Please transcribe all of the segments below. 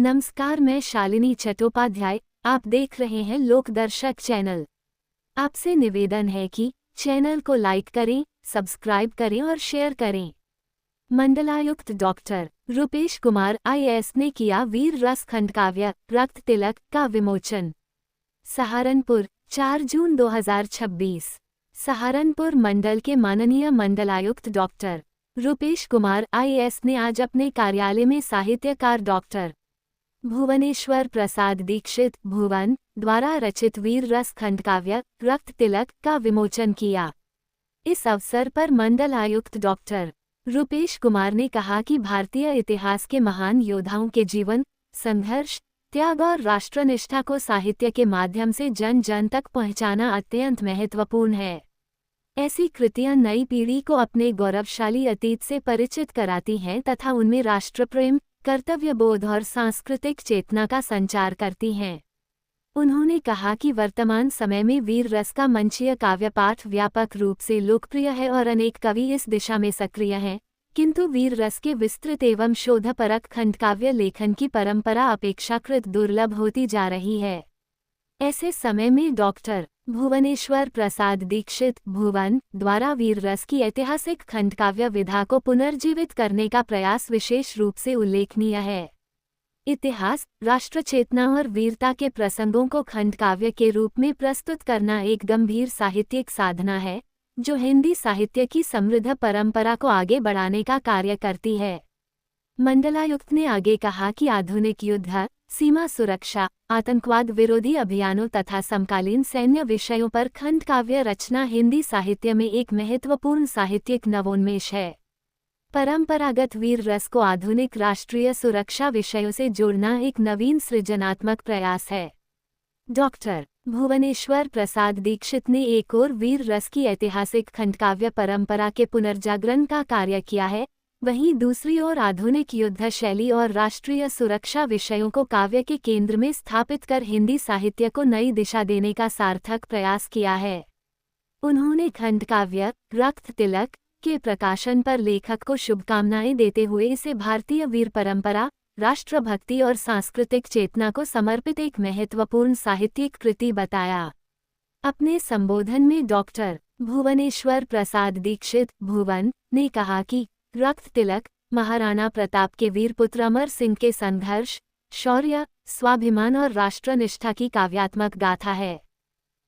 नमस्कार, मैं शालिनी चट्टोपाध्याय। आप देख रहे हैं लोकदर्शक चैनल। आपसे निवेदन है कि चैनल को लाइक करें, सब्सक्राइब करें और शेयर करें। मंडलायुक्त डॉक्टर रुपेश कुमार IAS ने किया वीर रस खंडकाव्य रक्त तिलक का विमोचन। सहारनपुर, 4 जून 2026। सहारनपुर मंडल के माननीय मंडलायुक्त डॉक्टर रुपेश कुमार IAS ने आज अपने कार्यालय में साहित्यकार डॉक्टर भुवनेश्वर प्रसाद दीक्षित भुवन द्वारा रचित वीर रस खंडकाव्य रक्त तिलक का विमोचन किया। इस अवसर पर मंडल आयुक्त डॉक्टर रुपेश कुमार ने कहा कि भारतीय इतिहास के महान योद्धाओं के जीवन, संघर्ष, त्याग और राष्ट्रनिष्ठा को साहित्य के माध्यम से जन जन तक पहुंचाना अत्यंत महत्वपूर्ण है। ऐसी कृतियां नई पीढ़ी को अपने गौरवशाली अतीत से परिचित कराती हैं तथा उनमें राष्ट्रप्रेम, कर्तव्यबोध और सांस्कृतिक चेतना का संचार करती हैं। उन्होंने कहा कि वर्तमान समय में वीर रस का मंचीय काव्य पाठ व्यापक रूप से लोकप्रिय है और अनेक कवि इस दिशा में सक्रिय हैं, किंतु वीर रस के विस्तृत एवं शोधपरक खंडकाव्य लेखन की परंपरा अपेक्षाकृत दुर्लभ होती जा रही है। ऐसे समय में डॉक्टर भुवनेश्वर प्रसाद दीक्षित भुवन द्वारा वीर रस की ऐतिहासिक खंडकाव्य विधा को पुनर्जीवित करने का प्रयास विशेष रूप से उल्लेखनीय है। इतिहास, राष्ट्रचेतना और वीरता के प्रसंगों को खंडकाव्य के रूप में प्रस्तुत करना एक गंभीर साहित्यिक साधना है, जो हिंदी साहित्य की समृद्ध परंपरा को आगे बढ़ाने का कार्य करती है। मंडलायुक्त ने आगे कहा कि आधुनिक युद्ध, सीमा सुरक्षा, आतंकवाद विरोधी अभियानों तथा समकालीन सैन्य विषयों पर खंडकाव्य रचना हिंदी साहित्य में एक महत्वपूर्ण साहित्यिक नवोन्मेष है। परंपरागत वीर रस को आधुनिक राष्ट्रीय सुरक्षा विषयों से जोड़ना एक नवीन सृजनात्मक प्रयास है। डॉक्टर भुवनेश्वर प्रसाद दीक्षित ने एक ओर वीर रस की ऐतिहासिक खंडकाव्य परंपरा के पुनर्जागरण का कार्य किया है, वहीं दूसरी ओर आधुनिक युद्ध शैली और राष्ट्रीय सुरक्षा विषयों को काव्य के केंद्र में स्थापित कर हिंदी साहित्य को नई दिशा देने का सार्थक प्रयास किया है। उन्होंने खंडकाव्य रक्त तिलक के प्रकाशन पर लेखक को शुभकामनाएं देते हुए इसे भारतीय वीर परंपरा, राष्ट्रभक्ति और सांस्कृतिक चेतना को समर्पित एक महत्वपूर्ण साहित्यिक कृति बताया। अपने संबोधन में डॉक्टर भुवनेश्वर प्रसाद दीक्षित भुवन ने कहा कि रक्त तिलक महाराणा प्रताप के वीरपुत्र अमर सिंह के संघर्ष, शौर्य, स्वाभिमान और राष्ट्रनिष्ठा की काव्यात्मक गाथा है।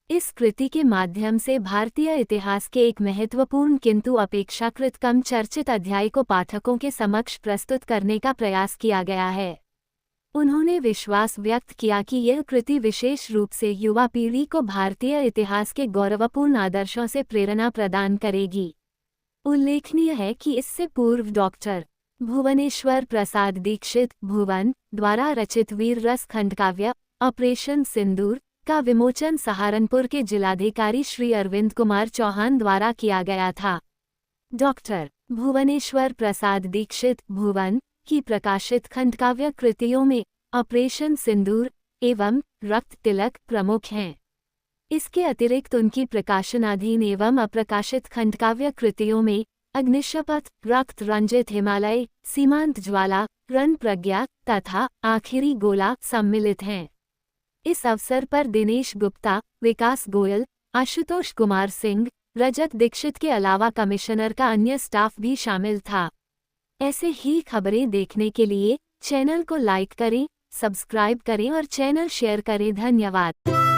इस कृति के माध्यम से भारतीय इतिहास के एक महत्वपूर्ण किंतु अपेक्षाकृत कम चर्चित अध्याय को पाठकों के समक्ष प्रस्तुत करने का प्रयास किया गया है। उन्होंने विश्वास व्यक्त किया कि यह कृति विशेष रूप से युवा पीढ़ी को भारतीय इतिहास के गौरवपूर्ण आदर्शों से प्रेरणा प्रदान करेगी। उल्लेखनीय है कि इससे पूर्व डॉक्टर भुवनेश्वर प्रसाद दीक्षित भुवन द्वारा रचित वीर रस खंडकाव्य ऑपरेशन सिंदूर का विमोचन सहारनपुर के जिलाधिकारी श्री अरविंद कुमार चौहान द्वारा किया गया था। डॉक्टर भुवनेश्वर प्रसाद दीक्षित भुवन की प्रकाशित खंडकाव्य कृतियों में ऑपरेशन सिंदूर एवं रक्त तिलक प्रमुख हैं। इसके अतिरिक्त उनकी प्रकाशनाधीन एवं अप्रकाशित खंडकाव्य कृतियों में अग्निशपथ, रक्त रंजित हिमालय, सीमांत ज्वाला, रण प्रज्ञा तथा आखिरी गोला सम्मिलित हैं। इस अवसर पर दिनेश गुप्ता, विकास गोयल, आशुतोष कुमार सिंह, रजत दीक्षित के अलावा कमिश्नर का अन्य स्टाफ भी शामिल था। ऐसे ही खबरें देखने के लिए चैनल को लाइक करें, सब्सक्राइब करें और चैनल शेयर करें। धन्यवाद।